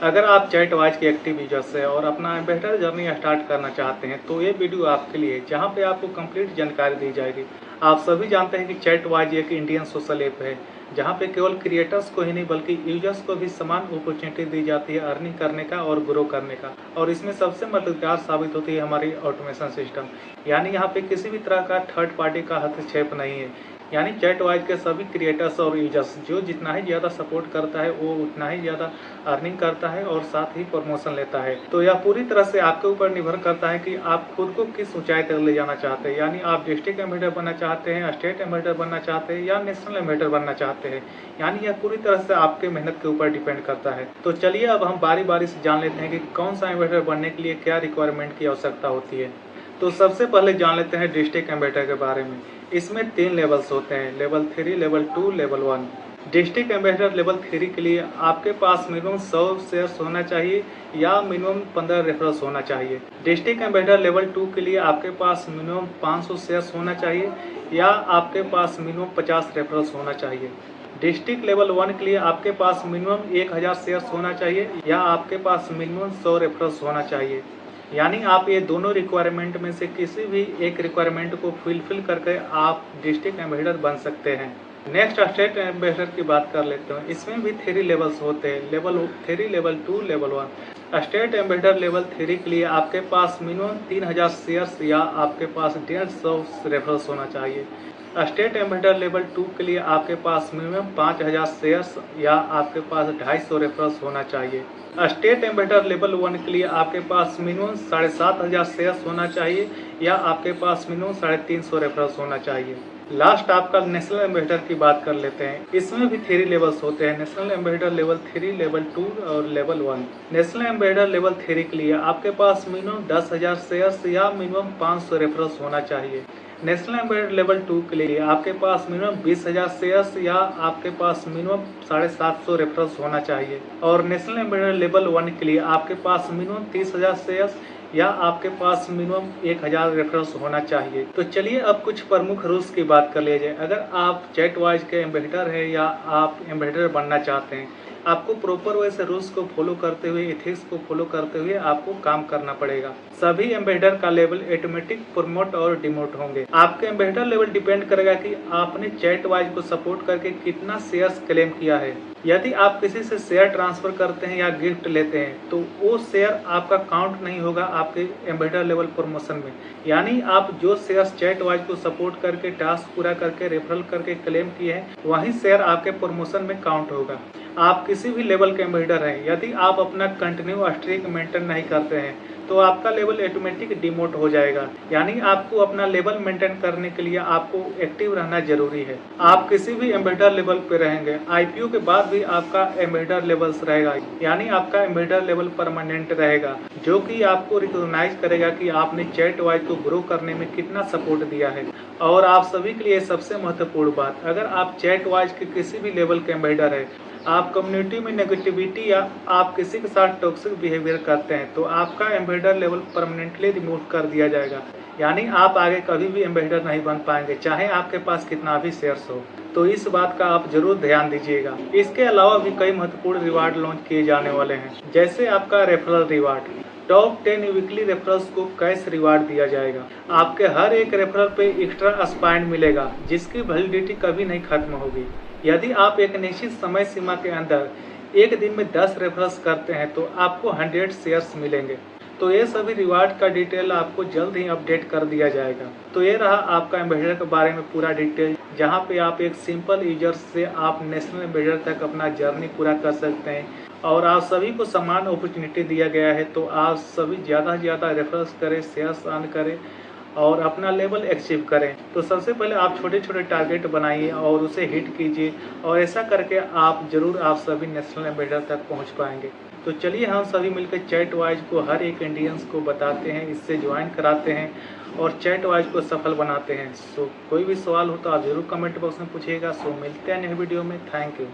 अगर आप चैटवाइज के एक्टिव यूजर्स हैं और अपना एम्बेसडर जर्नी स्टार्ट करना चाहते हैं तो ये वीडियो आपके लिए है, जहां पे आपको कंप्लीट जानकारी दी जाएगी। आप सभी जानते हैं कि चैटवाइज एक इंडियन सोशल ऐप है, जहां पे केवल क्रिएटर्स को ही नहीं बल्कि यूजर्स को भी समान अपॉर्चुनिटी दी जाती है अर्निंग करने का और ग्रो करने का। और इसमें सबसे मददगार साबित होती है हमारी ऑटोमेशन सिस्टम, यानी यहाँ पे किसी भी तरह का थर्ड पार्टी का हस्तक्षेप नहीं है। यानी चैटवाइज के सभी क्रिएटर्स और यूजर्स जो जितना ही ज़्यादा सपोर्ट करता है वो उतना ही ज़्यादा अर्निंग करता है और साथ ही प्रमोशन लेता है। तो यह पूरी तरह से आपके ऊपर निर्भर करता है कि आप खुद को किस ऊंचाई तक ले जाना चाहते हैं। यानी आप डिस्ट्रिक्ट एम्बेसडर बनना चाहते हैं, स्टेट एम्बेसडर बनना चाहते हैं या नेशनल एम्बेसडर बनना चाहते हैं। यानी यह पूरी तरह से आपके मेहनत के ऊपर डिपेंड करता है। तो चलिए अब हम बारी बारी से जान लेते हैं कि कौन सा एम्बेसडर बनने के लिए क्या रिक्वायरमेंट की आवश्यकता होती है। तो सबसे पहले जान लेते हैं डिस्ट्रिक्ट एम्बेसडर के बारे में। इसमें 3 लेवल्स होते हैं, level 3, level 2, level 1। District ambassador level 3 के लिए आपके पास मिनिमम 100 शेयर्स होना चाहिए या मिनिमम 15 रेफरल्स होना चाहिए। डिस्ट्रिक्ट एम्बेसडर लेवल 2 के लिए आपके पास मिनिमम 500 शेयर्स होना चाहिए या आपके पास मिनिमम 50 रेफरल्स होना चाहिए। डिस्ट्रिक्ट लेवल 1 के लिए आपके पास मिनिमम 1000 शेयर्स होना चाहिए या आपके पास मिनिमम 100 रेफरल्स होना चाहिए। यानी आप ये दोनों रिक्वायरमेंट में से किसी भी एक रिक्वायरमेंट को फुलफिल करके आप डिस्ट्रिक्ट एम्बेसडर बन सकते हैं। नेक्स्ट स्टेट एम्बेसडर की बात कर लेते हैं। इसमें भी 3 लेवल्स होते हैं, level 3, level 2, level 1। State ambassador level 3 के लिए आपके पास मिनिमम 3000 शेयर्स या आपके पास 150 रेफरल्स होना चाहिए। स्टेट एम्बेसडर लेवल 2 के लिए आपके पास मिनिमम 5000 शेयर्स या आपके पास 250 रेफरल्स होना चाहिए। स्टेट एम्बेसडर लेवल 1 के लिए आपके पास मिनिमम 7500 शेयर्स होना चाहिए या आपके पास मिनिमम 350 रेफरल्स होना चाहिए। लास्ट आपका नेशनल एम्बेसडर की बात कर लेते हैं। इसमें भी 3 लेवल्स होते हैं, नेशनल एम्बेसडर लेवल 3, लेवल 2 और लेवल 1। नेशनल एम्बेसडर लेवल 3 के लिए आपके पास मिनिमम 10000 शेयर्स या मिनिमम 500 रेफरल्स होना चाहिए। नेशनल एम्बेसडर लेवल 2 के लिए आपके पास मिनिमम 20000 शेयर्स या आपके पास मिनिमम 750 रेफरल्स होना चाहिए। और नेशनल एम्बेसडर लेवल 1 के लिए आपके पास मिनिमम 30000 शेयर्स या आपके पास मिनिमम 1000 रेफरल्स होना चाहिए। तो चलिए अब कुछ प्रमुख रूल्स की बात कर लीजिए। अगर आप चैटवाइज के एम्बेसडर हैं या आप एम्बेसडर बनना चाहते हैं, आपको प्रॉपर वे से रूल्स को फॉलो करते हुए, एथिक्स को फॉलो करते हुए आपको काम करना पड़ेगा। सभी एम्बेसडर का लेवल ऑटोमेटिक प्रमोट और डिमोट होंगे। आपके एम्बेसडर लेवल डिपेंड करेगा कि आपने चैटवाइज को सपोर्ट करके कितना शेयर्स क्लेम किया है। यदि आप किसी से शेयर ट्रांसफर करते हैं या गिफ्ट लेते हैं तो वो शेयर आपका काउंट नहीं होगा आपके एम्बेसडर लेवल प्रमोशन में। यानी आप जो शेयर्स चैटवाइज को सपोर्ट करके, टास्क पूरा करके, रेफरल करके क्लेम किए हैं, वही शेयर आपके प्रमोशन में काउंट होगा। आप किसी भी लेवल के एम्बेसडर हैं, यदि आप अपना कंटिन्यू स्ट्रीक मेंटेन नहीं करते हैं तो आपका लेवल ऑटोमेटिक डिमोट हो जाएगा। यानी आपको अपना लेवल मेंटेन करने के लिए आपको एक्टिव रहना जरूरी है। आप किसी भी एम्बेसडर लेवल पे रहेंगे, आईपीओ के बाद भी आपका एम्बेसडर लेवल्स रहेगा। यानी आपका एम्बेसडर लेवल परमानेंट रहेगा, जो कि आपको रिकॉग्नाइज करेगा कि आपने चैटवाइज को ग्रो करने में कितना सपोर्ट दिया है। और आप सभी के लिए सबसे महत्वपूर्ण बात, अगर आप चैटवाइज के किसी भी लेवल के एम्बेसडर है, आप कम्युनिटी में नेगेटिविटी या आप किसी के साथ टॉक्सिक बिहेवियर करते हैं तो आपका एम्बेसडर लेवल परमानेंटली रिमूव कर दिया जाएगा। यानी आप आगे कभी भी एम्बेसडर नहीं बन पाएंगे, चाहे आपके पास कितना भी शेयर्स हो। तो इस बात का आप जरूर ध्यान दीजिएगा। इसके अलावा भी कई महत्वपूर्ण रिवार्ड लॉन्च किए जाने वाले हैं, जैसे आपका referral reward. Top 10 weekly referrals को कैश रिवार्ड दिया जाएगा। आपके हर एक रेफरल पे एक्स्ट्रा स्पाइंड मिलेगा, जिसकी वैलिडिटी कभी नहीं खत्म होगी। यदि आप एक निश्चित समय सीमा के अंदर एक दिन में 10 रेफरल्स करते हैं तो आपको 100 शेयर्स मिलेंगे। तो ये सभी रिवार्ड का डिटेल आपको जल्द ही अपडेट कर दिया जाएगा। तो ये रहा आपका एम्बेसडर के बारे में पूरा डिटेल, जहाँ पे आप एक सिंपल यूजर से आप नेशनल एम्बेसडर तक अपना जर्नी पूरा कर सकते हैं। और आप सभी को समान अपॉर्चुनिटी दिया गया है, तो आप सभी ज़्यादा से ज़्यादा रेफरल्स करें, शेयर्स अर्न करें और अपना लेवल अचीव करें। तो सबसे पहले आप छोटे छोटे टारगेट बनाइए और उसे हिट कीजिए, और ऐसा करके आप सभी नेशनल एम्बेसडर तक पहुंच पाएंगे। तो चलिए हम सभी मिलकर चैटवाइज को हर एक इंडियंस को बताते हैं, इससे ज्वाइन कराते हैं और चैटवाइज को सफल बनाते हैं। सो कोई भी सवाल हो तो आप जरूर कमेंट बॉक्स में पूछिएगा। सो मिलते हैं नेक्स्ट वीडियो में। Thank you.